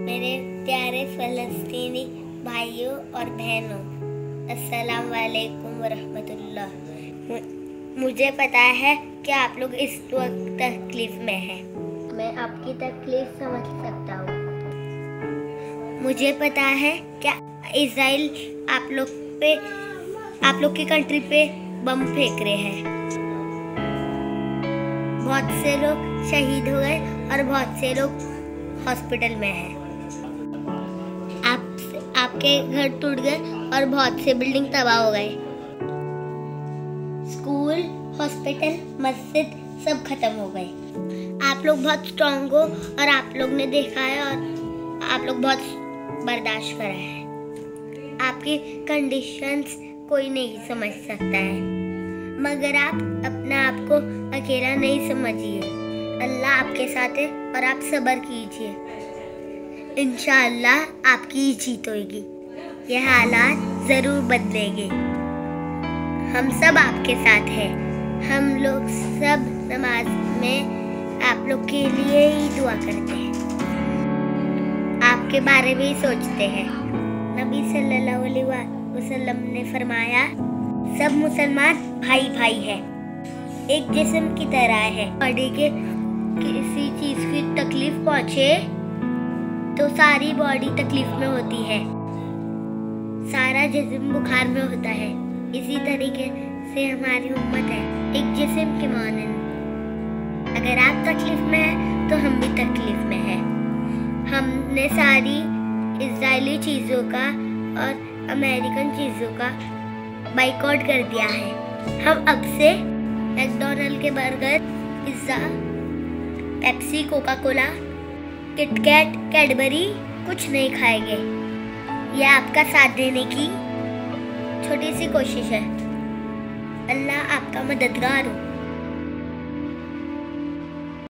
मेरे प्यारे फ़लस्तीनी भाइयों और बहनों, अस्सलाम वालेकुम वरहमतुल्लाह। मुझे पता है कि आप लोग इस वक्त तकलीफ़ में हैं। मैं आपकी तकलीफ़ समझ सकता हूँ। मुझे पता है कि इज़राइल आप लोग की कंट्री पे बम फेंक रहे हैं। बहुत से लोग शहीद हो गए और बहुत से लोग हॉस्पिटल में हैं। आपके घर टूट गए और बहुत से बिल्डिंग तबाह हो गए। स्कूल, हॉस्पिटल, मस्जिद सब खत्म हो गए। आप लोग बहुत स्ट्रांग हो और आप लोग ने देखा है और आप लोग बहुत बर्दाश्त करा है। आपकी कंडीशंस कोई नहीं समझ सकता है, मगर आप अपने आप को अकेला नहीं समझिए। अल्लाह आपके साथ है और आप सब्र कीजिए। इंशाअल्लाह आपकी जीत होगी। यह हालात ज़रूर बदलेंगे। हम सब आपके साथ हैं। हम लोग सब नमाज में आप लोग के लिए ही दुआ करते हैं, आपके बारे में ही सोचते हैं। नबी सल्लल्लाहु अलैहि वसल्लम ने फरमाया, सब मुसलमान भाई भाई है, एक जिस्म की तरह है। बॉडी के किसी चीज की तकलीफ पहुंचे तो सारी बॉडी तकलीफ में होती है, सारा जिस्म बुखार में होता है। इसी तरीके से हमारी उम्मत है, एक जिस्म के मानंद। अगर आप तकलीफ में हैं तो हम भी तकलीफ में हैं। हमने सारी इजरायली चीज़ों का और अमेरिकन चीज़ों का बाइकआउट कर दिया है। हम अब से मैकडॉनल्ड के burger, pizza, Pepsi, Coca Cola, KitKat, Cadbury कुछ नहीं खाएंगे। यह आपका साथ देने की छोटी सी कोशिश है। अल्लाह आपका मददगार हो।